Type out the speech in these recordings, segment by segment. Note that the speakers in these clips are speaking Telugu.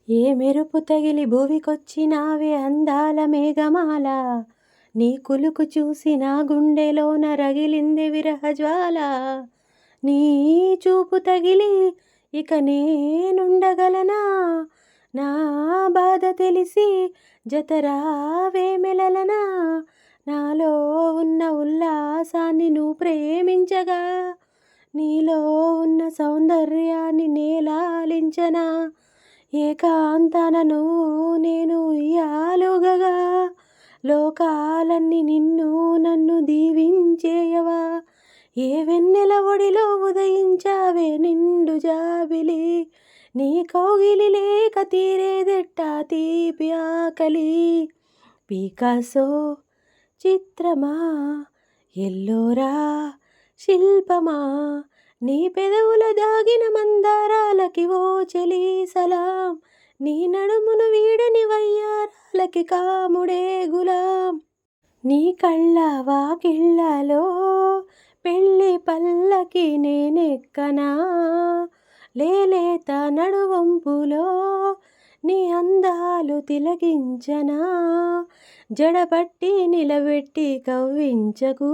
ఏ మెరుపు తగిలి భువికొచ్చినావే అందాల మేఘమాల, నీ కులుకు చూసి నా గుండెలోన రగిలింది విరహజ్వాల. నీ చూపు తగిలి ఇక నేనుండగలనా, నా బాధ తెలిసి జతరావే మెలలనా. నాలో ఉన్న ఉల్లాసాన్ని నువ్వు ప్రేమించగా, నీలో ఉన్న సౌందర్యాన్ని నేలాలించనా. ఏకాంతానను నేను ఉయ్యాలుగగా, లోకాలన్నీ నిన్ను నన్ను దీవించేయవా. ఏ వెన్నెల ఒడిలో ఉదయించావే నిండు జాబిలి, నీ కౌగిలి లేక తీరేదెట్టా తీపి ఆకలి. పికాసో చిత్రమా, ఎల్లోరా శిల్పమా, నీ పెదవుల దాగిన మందారాలకి ఓ చెలి సలాం, నీ నడుమును వీడని వయ్యారాలకి కాముడే గులాం. నీ కళ్ళ వాకిళ్ళలో పెళ్ళి పల్లకి నేనెక్కనా, లేలేత నడువంపులో నీ అందాలు తిలకించనా. జడపట్టి నిలబెట్టి కవ్వించకు,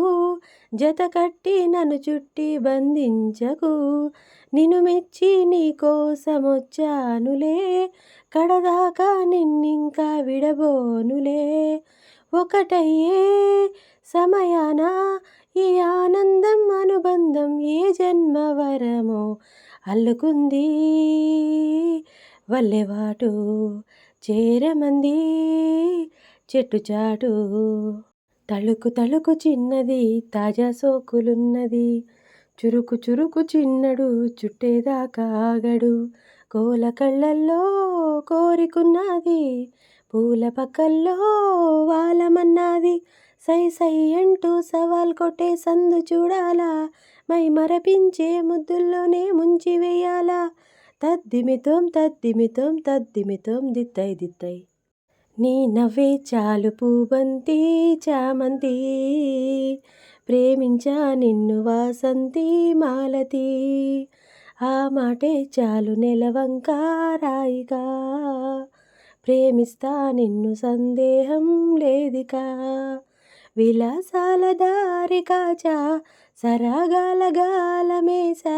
జతకట్టి నన్ను చుట్టి బంధించకు. నిన్ను మెచ్చి నీ కోసమొచ్చానులే, కడదాకా నిన్నింకా విడబోనులే. ఒకటయ్యే సమయాన ఈ ఆనందం అనుబంధం ఏ జన్మ వరమో అల్లుకుంది వల్లెవాటు, చేరమంది చెట్టు చాటు. తళుకు తళుకు చిన్నది తాజా సోకులున్నది, చురుకు చురుకు చిన్నడు చుట్టేదాకా ఆగడు. కోల కళ్ళల్లో కోరికున్నది, పూల పక్కల్లో వాలమన్నది. సై సై అంటూ సవాల్ కొట్టే సందు చూడాలా, మై మరపించే ముద్దుల్లోనే ముంచి వేయాలా. తద్దిమితోం తద్దిమితోం తద్దిమితోం దిత్తై దిత్తై. నీ నవ్వే చాలు పూబంతి చామంతి, ప్రేమించా నిన్ను వాసంతి మాలతి. ఆ మాటే చాలు నెలవంక రాయిగా, ప్రేమిస్తా నిన్ను సందేహం లేదికా. విలాసాల దారి కాచా, సరాగాల గాలమేసా,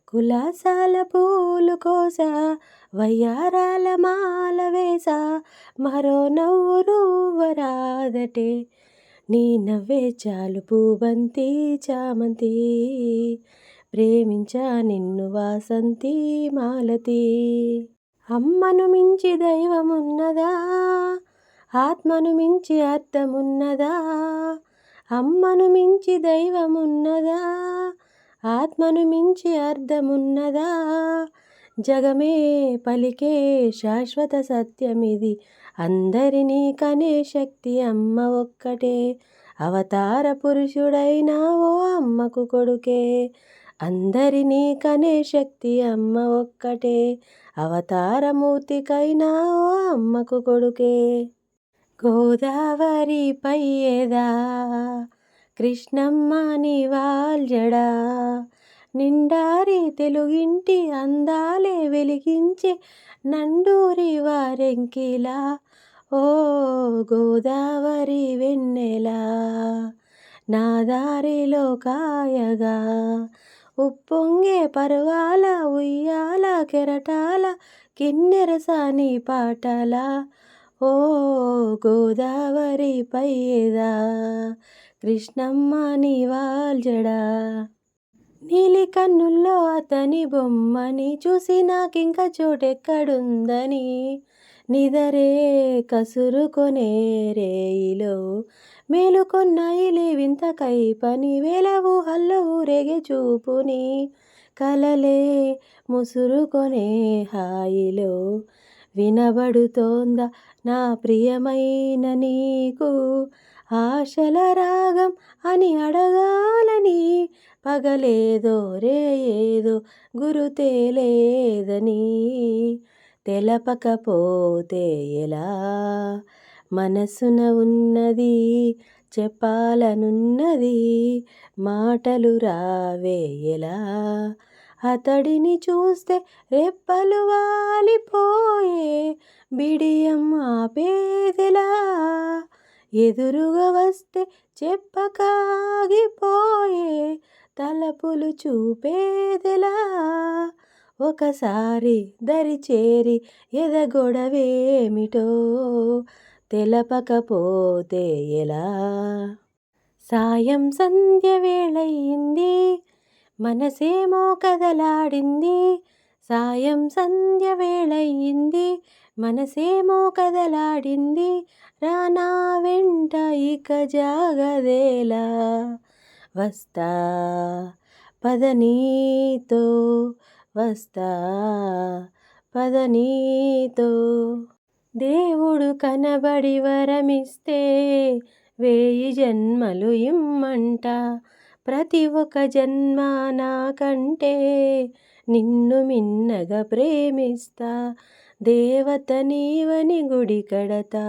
కులాసాల పూలు కోసా, వయ్యారాల మాల వేసా. మరో నవ్వు రువ్వరాదటే, నీ నవ్వే చాలు పూబంతి చామంతి, ప్రేమించా నిన్ను వాసంతి మాలతి. అమ్మను మించి దైవమున్నదా, ఆత్మను మించి అర్థమున్నదా. అమ్మను మించి దైవమున్నదా, ఆత్మను మించి అర్థమున్నదా. జగమే పలికే శాశ్వత సత్యమిది, అందరినీ కనే శక్తి అమ్మ ఒక్కటే. అవతార పురుషుడైన ఓ అమ్మకు కొడుకే, అందరినీ కనే శక్తి అమ్మ ఒక్కటే. అవతారమూర్తికైనా ఓ అమ్మకు కొడుకే. గోదావరి పయ్యేదా కృష్ణమ్మ నివాల్జడా, నిండారి తెలుగింటి అందాలే వెలిగించే నండూరి వారెంకిలా. ఓ గోదావరి వెన్నెలా, నా దారిలో కాయగా, ఉప్పొంగే పర్వాల ఉయ్యాల కెరటాల కిన్నెరసాని పాటల. ఓ గోదావరి పయ్యేదా కృష్ణమ్మ నివాల్జడా. నీలి కన్నుల్లో అతని బొమ్మని చూసి నాకింక చోటెక్కడుందని, నిదరే కసురుకొనే రేయిలో మేలుకొన్నాయిలే వింత కైపని. వేల ఊహల్లో ఊరేగే చూపుని, కలలే ముసురుకొనే హాయిలో వినబడుతోందా నా ప్రియమైన నీకు. ఆశల రాగం అని అడగాలని, పగలేదో రేయేదో గురుతే లేదని. తెలపకపోతే ఎలా, మనసున ఉన్నది చెప్పాలనున్నది, మాటలు రావే ఎలా. అతడిని చూస్తే రెప్పలు వాలిపోయే బిడియం ఆపేదెలా, ఎదురుగా వస్తే చెప్పకాగిపోయే తలపులు చూపేదెలా, ఒకసారి దరిచేరి ఎదగొడవేమిటో తెలపకపోతే ఎలా. సాయం సంధ్య వేళయింది, మనసేమో కదలాడింది. సాయం సంధ్య వేళయింది, మనసేమో కదలాడింది. రానా వెంట ఇక జాగదేలా, వస్తా పద నీతో, వస్తా పద నీతో. దేవుడు కనబడి వరమిస్తే 1000 జన్మలు ఇమ్మంట. ప్రతి ఒక్క జన్మ నాకంటే నిన్ను మిన్నగా ప్రేమిస్తా. దేవత నీవని గుడి కడతా,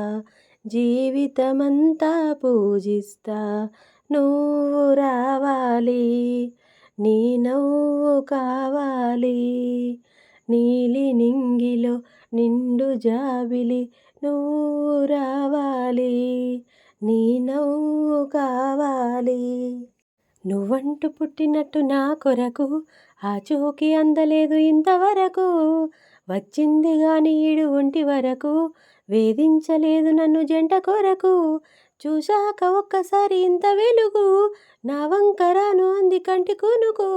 జీవితమంతా పూజిస్తా. నువ్వు రావాలి, నీ నవ్వు కావాలి, నీలి నింగిలో నిండు జాబిలి. నువ్వు రావాలి, నీ నవ్వు కావాలి. నువ్వంటూ పుట్టినట్టు నా కొరకు ఆచూకీ అందలేదు ఇంతవరకు. వచ్చింది గాని ఈడు ఒంటి వరకు, వేధించలేదు నన్ను జంట కొరకు. చూశాక ఒక్కసారి ఇంత వెలుగు, నా వంకరాను అంది కంటి కునుకు.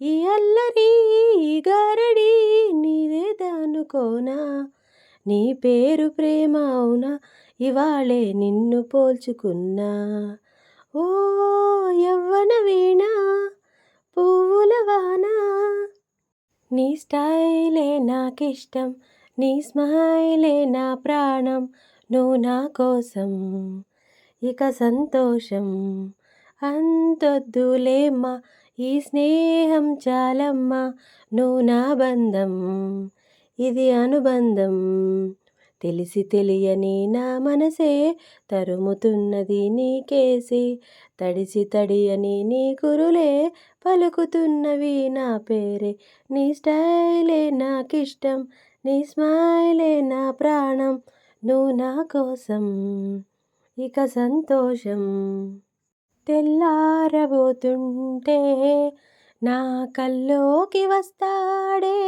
ఈ అల్లరి ఈ గారడి నీదేదనుకోనా, నీ పేరు ప్రేమ అవునా, ఇవాళే నిన్ను పోల్చుకున్నా. ఓ యవ్వన వీణ పువ్వుల వాన, నీ స్టైలే నాకిష్టం, నీ స్మైలే నా ప్రాణం. నువ్వు నా కోసం ఇక సంతోషం అంతొద్దులేమ్మా, ఈ స్నేహం చాలమ్మా. నువ్వు నా బంధం, ఇది అనుబంధం. తెలిసి తెలియని నా మనసే తరుముతున్నది నీకేసి, తడిసి తడియని నీ కురులే పలుకుతున్నవి నా పేరే. నీ స్టైలే నాకిష్టం, నీ స్మైలే నా ప్రాణం. నువ్వు నా కోసం ఇక సంతోషం. తెల్లారబోతుంటే నా కల్లోకి వస్తాడే,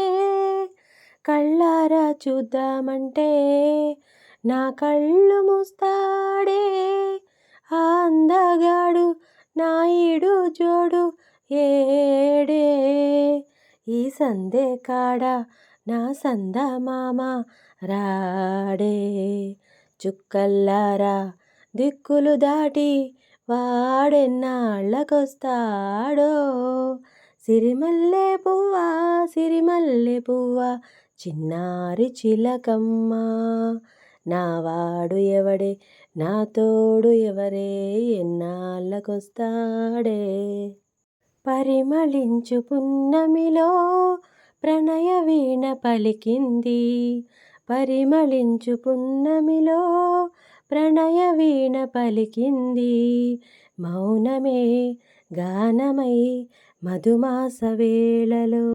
కళ్ళారా చూద్దామంటే నా కళ్ళు మూస్తాడే. ఆ అందగాడు నా ఈడు జోడు ఏడే, ఈ సందే కాడ నా సందమామ రాడే. చుక్కల్లారా దిక్కులు దాటి వాడెన్నాళ్ళకొస్తాడో. సిరిమల్లె పువ్వా సిరిమల్లె పువ్వా చిన్నారి చిలకమ్మ, నా వాడు ఎవడే నా తోడు ఎవరే ఎన్నాళ్ళకొస్తాడే. పరిమళించు పున్నమిలో ప్రణయ వీణ పలికింది, పరిమళించు పున్నమిలో ప్రణయ వీణ పలికింది. మౌనమే గానమై మధుమాస వేళలో